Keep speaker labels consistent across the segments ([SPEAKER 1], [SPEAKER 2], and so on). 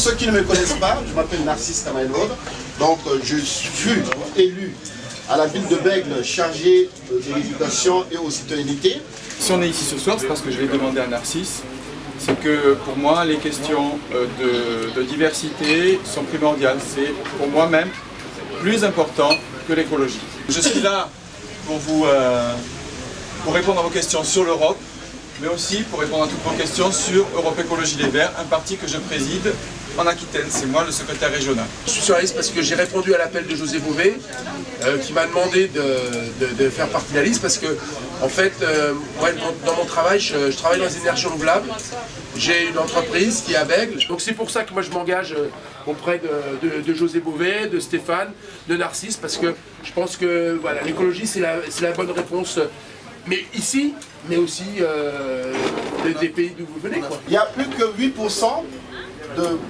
[SPEAKER 1] ceux qui ne me connaissent pas, je m'appelle Narcisse Kamaïlod. Donc je suis élu à la ville de Bègle, chargé de l'éducation et aux citoyennetés.
[SPEAKER 2] Si on est ici ce soir, c'est parce que je l'ai demandé à Narcisse. C'est que pour moi, les questions de diversité sont primordiales. C'est pour moi même plus important que l'écologie. Je suis là pour répondre à vos questions sur l'Europe, mais aussi pour répondre à toutes vos questions sur Europe Écologie Les Verts, un parti que je préside en Aquitaine. C'est moi le secrétaire régional.
[SPEAKER 3] Je suis sur la liste parce que j'ai répondu à l'appel de José Bové qui m'a demandé de faire partie de la liste parce que, en fait, moi, dans mon travail, je travaille dans les énergies renouvelables. J'ai une entreprise qui est à Bègle. Donc c'est pour ça que moi je m'engage auprès de José Bové, de Stéphane, de Narcisse, parce que je pense que voilà, l'écologie c'est la bonne réponse. Mais ici, mais aussi des pays d'où vous venez, quoi.
[SPEAKER 1] Il y a plus que 8%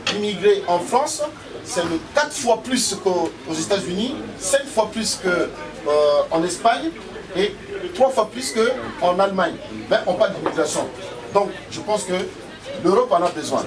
[SPEAKER 1] d'immigrés en France. C'est 4 fois plus qu'aux États-Unis, 5 fois plus qu'en Espagne et 3 fois plus qu'en Allemagne. Mais on parle d'immigration. Donc je pense que l'Europe en a besoin,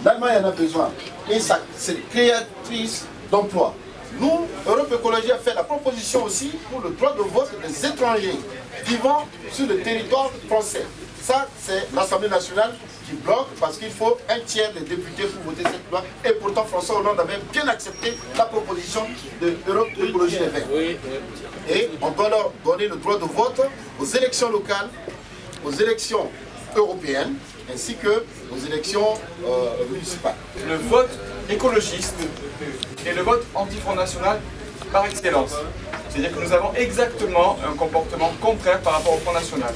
[SPEAKER 1] l'Allemagne en a besoin, et ça, c'est créatrice d'emplois. Nous, Europe Écologie a fait la proposition aussi pour le droit de vote des étrangers vivant sur le territoire français. Ça, c'est l'Assemblée nationale qui bloque parce qu'il faut un tiers des députés pour voter cette loi. Et pourtant, François Hollande avait bien accepté la proposition de l'Europe Écologie Les Verts. Et on doit leur donner le droit de vote aux élections locales, aux élections européennes, ainsi que aux élections municipales.
[SPEAKER 2] Le vote écologiste est le vote anti-Front National par excellence. C'est-à-dire que nous avons exactement un comportement contraire par rapport au Front National.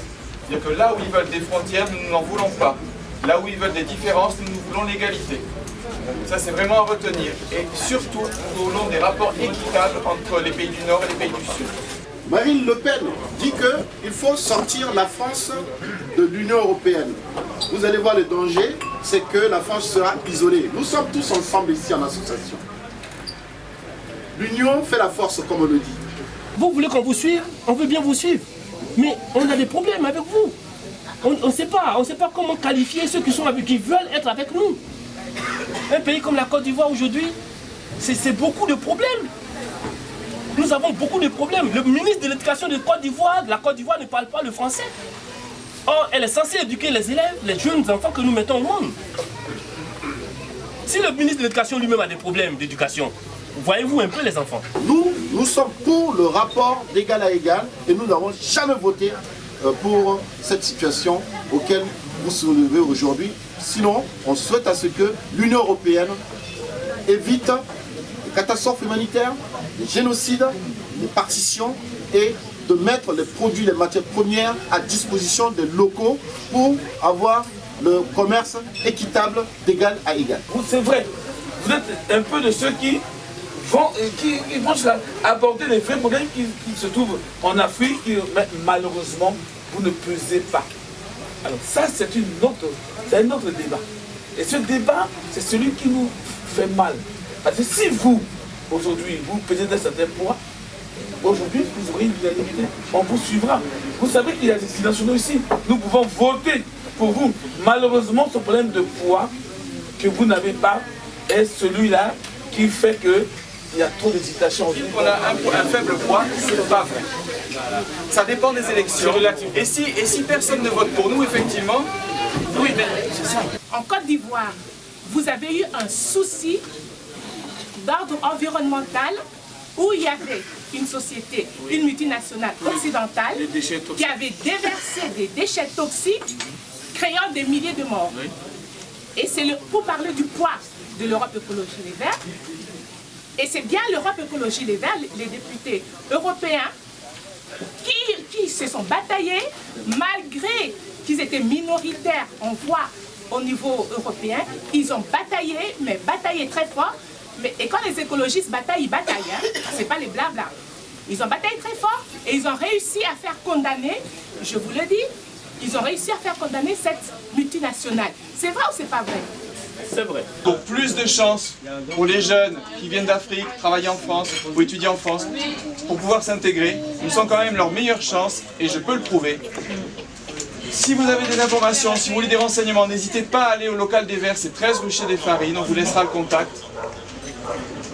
[SPEAKER 2] C'est-à-dire que là où ils veulent des frontières, nous n'en voulons pas. Là où ils veulent des différences, nous voulons l'égalité. Ça, c'est vraiment à retenir. Et surtout, nous voulons des rapports équitables entre les pays du Nord et les pays du Sud.
[SPEAKER 1] Marine Le Pen dit qu'il faut sortir la France de l'Union européenne. Vous allez voir le danger, c'est que la France sera isolée. Nous sommes tous ensemble ici en association. L'union fait la force, comme on le dit.
[SPEAKER 4] Vous voulez qu'on vous suive? On veut bien vous suivre. Mais on a des problèmes avec vous. On ne sait pas comment qualifier ceux qui veulent être avec nous. Un pays comme la Côte d'Ivoire aujourd'hui, c'est beaucoup de problèmes. Nous avons beaucoup de problèmes. Le ministre de l'Éducation de la Côte d'Ivoire ne parle pas le français. Or, elle est censée éduquer les élèves, les jeunes enfants que nous mettons au monde. Si le ministre de l'Éducation lui-même a des problèmes d'éducation, voyez-vous un peu les enfants?
[SPEAKER 1] Nous sommes pour le rapport d'égal à égal et nous n'avons jamais voté pour cette situation auquel vous soulevez aujourd'hui. Sinon, on souhaite à ce que l'Union européenne évite les catastrophes humanitaires, les génocides, les partitions et de mettre les produits, les matières premières à disposition des locaux pour avoir le commerce équitable d'égal à égal.
[SPEAKER 5] C'est vrai, vous êtes un peu de ceux qui vont aborder les vrais problèmes qui se trouvent en Afrique, mais malheureusement, vous ne pesez pas. Alors ça, c'est un autre débat. Et ce débat, c'est celui qui nous fait mal. Parce que si vous, aujourd'hui, vous pesez d'un certain poids, aujourd'hui, vous aurez une unanimité. On vous suivra. Vous savez qu'il y a des décideurs nationaux ici. Nous pouvons voter pour vous. Malheureusement, ce problème de poids que vous n'avez pas est celui-là qui fait qu'il y a trop d'hésitation.
[SPEAKER 2] On a un faible poids, c'est pas vrai. Ça dépend des élections. Et si personne ne vote pour nous, effectivement, oui, mais c'est ça.
[SPEAKER 6] En Côte d'Ivoire, vous avez eu un souci d'ordre environnemental où il y avait une société, une multinationale occidentale qui avait déversé des déchets toxiques créant des milliers de morts. Oui. Et c'est pour parler du poids de l'Europe Écologie Les Verts. Et c'est bien l'Europe Écologie Les Verts, les députés européens, qui se sont bataillés, malgré qu'ils étaient minoritaires en voix au niveau européen. Ils ont bataillé, mais bataillé très fort. Et quand les écologistes bataillent, ils bataillent. Hein. Ce n'est pas les blabla. Ils ont bataillé très fort et ils ont réussi à faire condamner, je vous le dis, ils ont réussi à faire condamner cette multinationale. C'est vrai ou c'est pas vrai?
[SPEAKER 4] C'est vrai.
[SPEAKER 2] Pour plus de chances pour les jeunes qui viennent d'Afrique, travailler en France ou étudier en France, pour pouvoir s'intégrer, nous sommes quand même leur meilleure chance et je peux le prouver. Si vous avez des informations, si vous voulez des renseignements, n'hésitez pas à aller au local des Verts, c'est 13 rue Chez des Farines, on vous laissera le contact.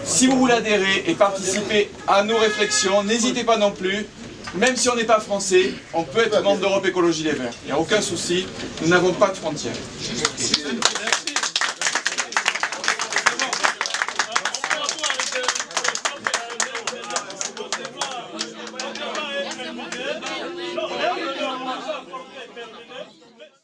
[SPEAKER 2] Si vous voulez adhérer et participer à nos réflexions, n'hésitez pas non plus. Même si on n'est pas français, on peut être membre d'Europe Écologie Les Verts. Il n'y a aucun souci, nous n'avons pas de frontières.